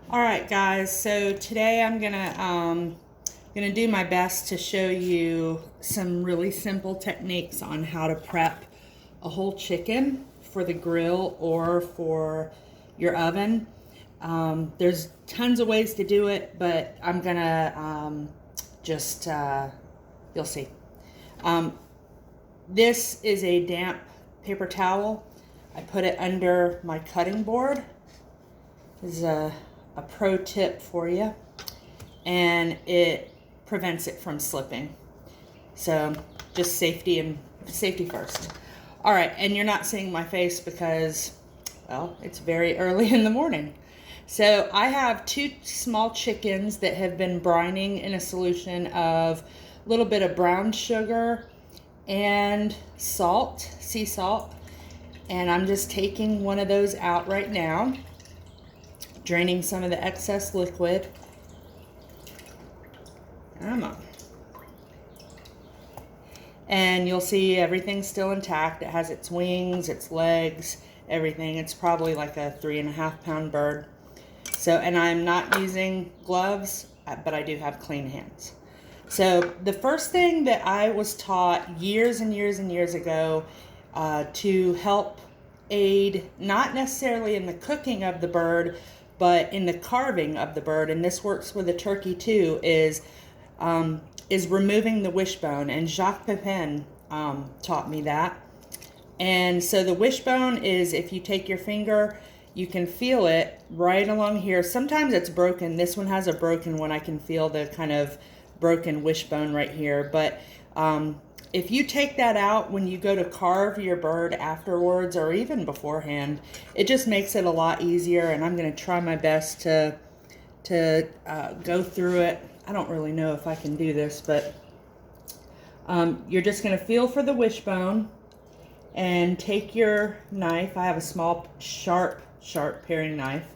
All right, guys. So today I'm gonna do my best to show you some really simple techniques on how to prep a whole chicken for the grill or for your oven. There's tons of ways to do it, but I'm gonna just you'll see. This is a damp paper towel. I put it under my cutting board. This is a pro tip for you, and it prevents it from slipping. So just safety first. All right, and you're not seeing my face because, well, it's very early in the morning. So I have 2 small chickens that have been brining in a solution of a little bit of brown sugar and salt, sea salt. And I'm just taking one of those out right now, draining some of the excess liquid. Come on. And you'll see everything's still intact. It has its wings, its legs, everything. It's probably like a 3.5-pound bird. So, and I'm not using gloves, but I do have clean hands. So the first thing that I was taught years and years and years ago to help aid, not necessarily in the cooking of the bird, but in the carving of the bird, and this works with a turkey too, is removing the wishbone. And Jacques Pepin taught me that. And so the wishbone is, if you take your finger, you can feel it right along here. Sometimes it's broken. This one has a broken one. I can feel the kind of broken wishbone right here. But if you take that out when you go to carve your bird afterwards or even beforehand, it just makes it a lot easier. And I'm going to try my best to go through it. I don't really know if I can do this, but you're just going to feel for the wishbone and take your knife. I have a small, sharp paring knife,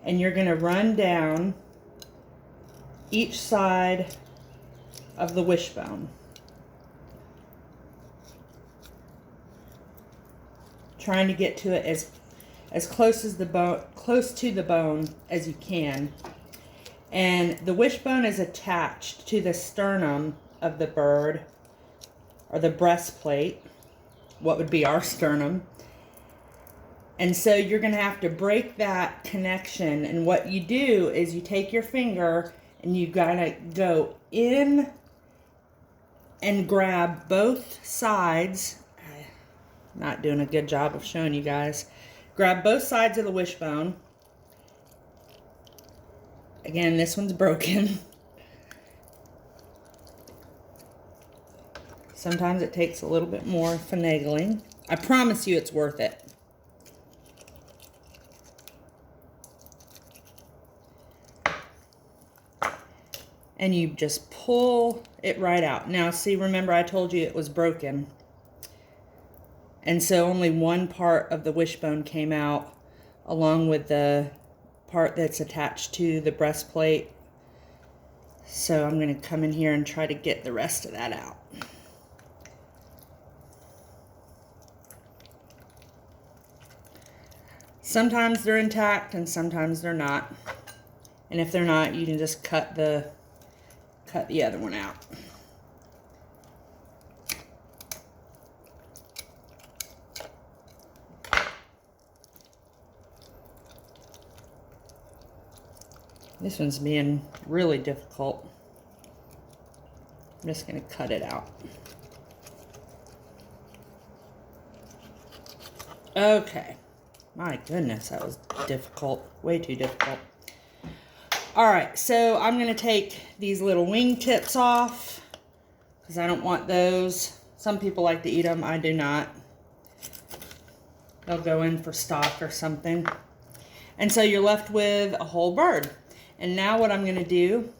and you're going to run down each side of the wishbone, trying to get to it as close as the bone, close to the bone as you can. And the wishbone is attached to the sternum of the bird, or the breastplate, what would be our sternum. And so you're going to have to break that connection. And what you do is you take your finger and you got to go in and grab both sides. I'm not doing a good job of showing you guys. Grab both sides of the wishbone. Again, this one's broken. Sometimes it takes a little bit more finagling. I promise you it's worth it. And you just pull it right out. Now, see, remember I told you it was broken. And so only one part of the wishbone came out, along with the part that's attached to the breastplate. So I'm going to come in here and try to get the rest of that out. Sometimes they're intact and sometimes they're not. And if they're not, you can just cut the other one out. This one's being really difficult. I'm just going to cut it out. Okay. My goodness, that was difficult. Way too difficult. All right, so I'm going to take these little wing tips off because I don't want those. Some people like to eat them. I do not. They'll go in for stock or something. And so you're left with a whole bird. And now what I'm going to do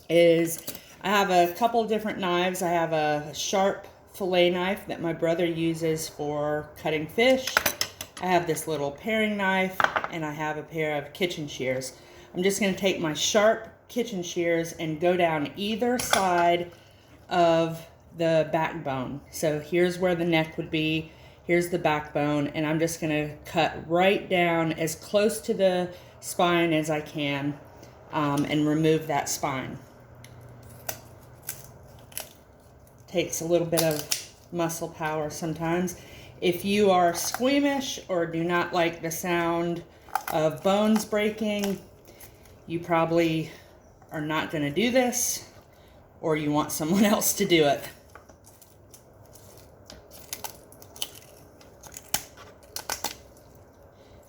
is I have a couple different knives. I have a sharp fillet knife that my brother uses for cutting fish. I have this little paring knife, and I have a pair of kitchen shears. I'm just going to take my sharp kitchen shears and go down either side of the backbone. So here's where the neck would be. Here's the backbone, and I'm just going to cut right down as close to the spine as I can, and remove that spine. Takes a little bit of muscle power sometimes. If you are squeamish or do not like the sound of bones breaking, you probably are not going to do this, or you want someone else to do it.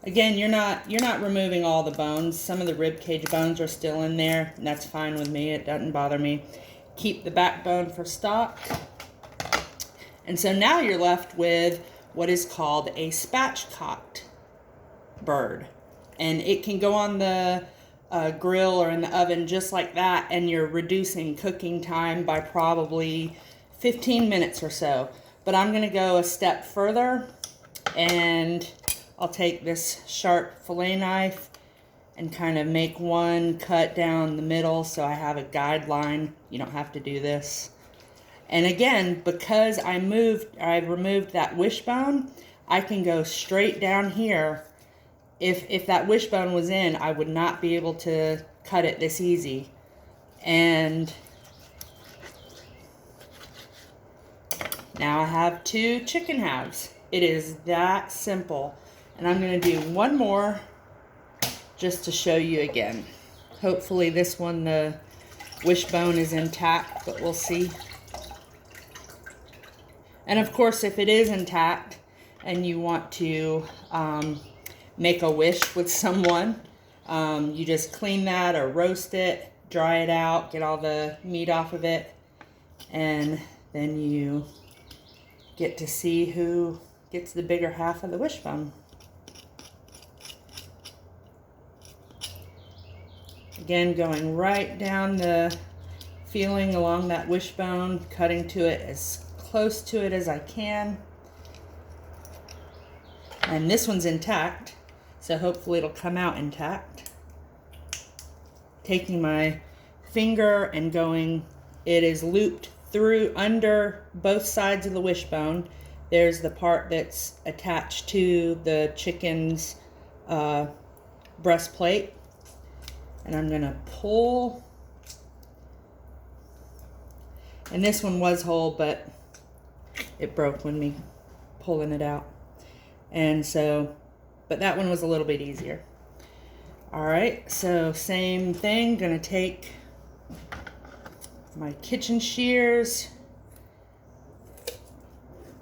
Again, you're not removing all the bones. Some of the rib cage bones are still in there, and that's fine with me. It doesn't bother me. Keep the backbone for stock. And so now you're left with what is called a spatchcocked bird. And it can go on the grill or in the oven just like that, and you're reducing cooking time by probably 15 minutes or so. But I'm going to go a step further, and I'll take this sharp fillet knife and kind of make one cut down the middle so I have a guideline. You don't have to do this. And again, because I removed that wishbone, I can go straight down here. If that wishbone was in, I would not be able to cut it this easy. And now I have 2 chicken halves. It is that simple. And I'm going to do one more just to show you again. Hopefully this one, the wishbone is intact, but we'll see. And of course, if it is intact and you want to make a wish with someone, you just clean that or roast it, dry it out, get all the meat off of it, and then you get to see who gets the bigger half of the wishbone. Again, going right down the feeling along that wishbone, cutting to it as close to it as I can. And this one's intact, so hopefully it'll come out intact. Taking my finger and going, it is looped through under both sides of the wishbone. There's the part that's attached to the chicken's breastplate. And I'm gonna pull. And this one was whole, but it broke when me pulling it out. And so, but that one was a little bit easier. All right, so same thing, gonna take my kitchen shears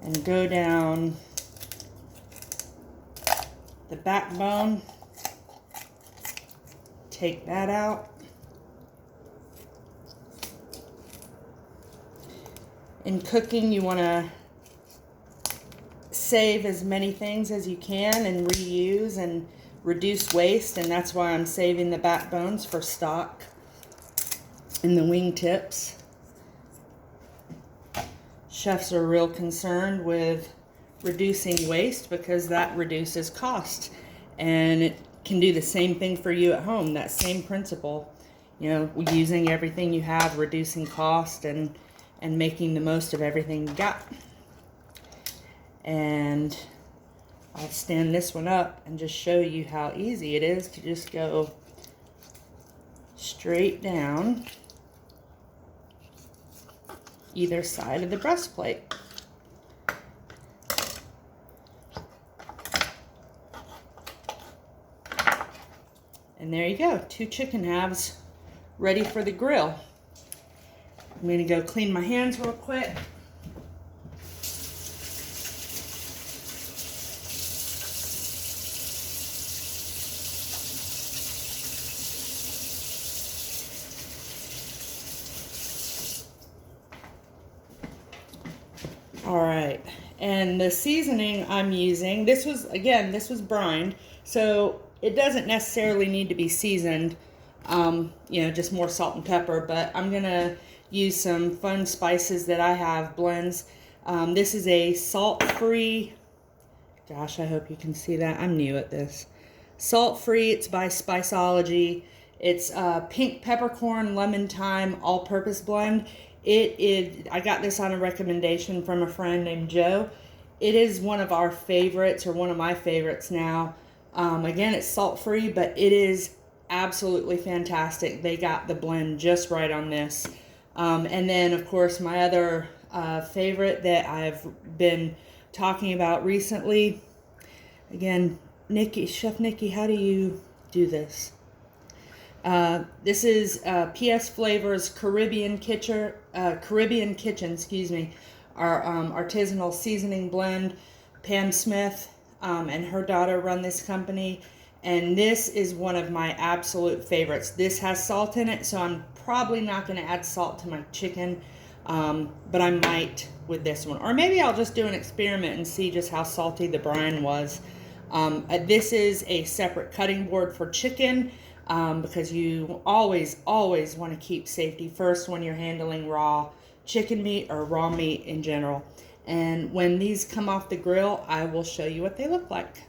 and go down the backbone, take that out. In cooking, you want to save as many things as you can and reuse and reduce waste, and that's why I'm saving the backbones for stock and the wing tips. Chefs are real concerned with reducing waste because that reduces cost, and it can do the same thing for you at home, that same principle. You know, using everything you have, reducing cost, and making the most of everything you got. And I'll stand this one up and just show you how easy it is to just go straight down either side of the breastplate. And there you go, 2 chicken halves ready for the grill. I'm gonna go clean my hands real quick. All right, and the seasoning I'm using, this was brined, so it doesn't necessarily need to be seasoned, you know, just more salt and pepper, but I'm gonna use some fun spices that I have, blends. This is a salt-free, gosh, I hope you can see that, I'm new at this. Salt-free, it's by Spiceology. It's pink peppercorn, lemon thyme, all-purpose blend. I got this on a recommendation from a friend named Joe. It is one of our favorites, or one of my favorites now. Again, it's salt-free, but it is absolutely fantastic. They got the blend just right on this. And then, of course, my other favorite that I've been talking about recently, again, Nikki, Chef Nikki, how do you do this? This is PS Flavors Caribbean Kitchen, excuse me, our artisanal seasoning blend. Pam Smith and her daughter run this company, and this is one of my absolute favorites. This has salt in it, so I'm probably not going to add salt to my chicken, but I might with this one. Or maybe I'll just do an experiment and see just how salty the brine was. This is a separate cutting board for chicken, because you always want to keep safety first when you're handling raw chicken meat or raw meat in general. And when these come off the grill, I will show you what they look like.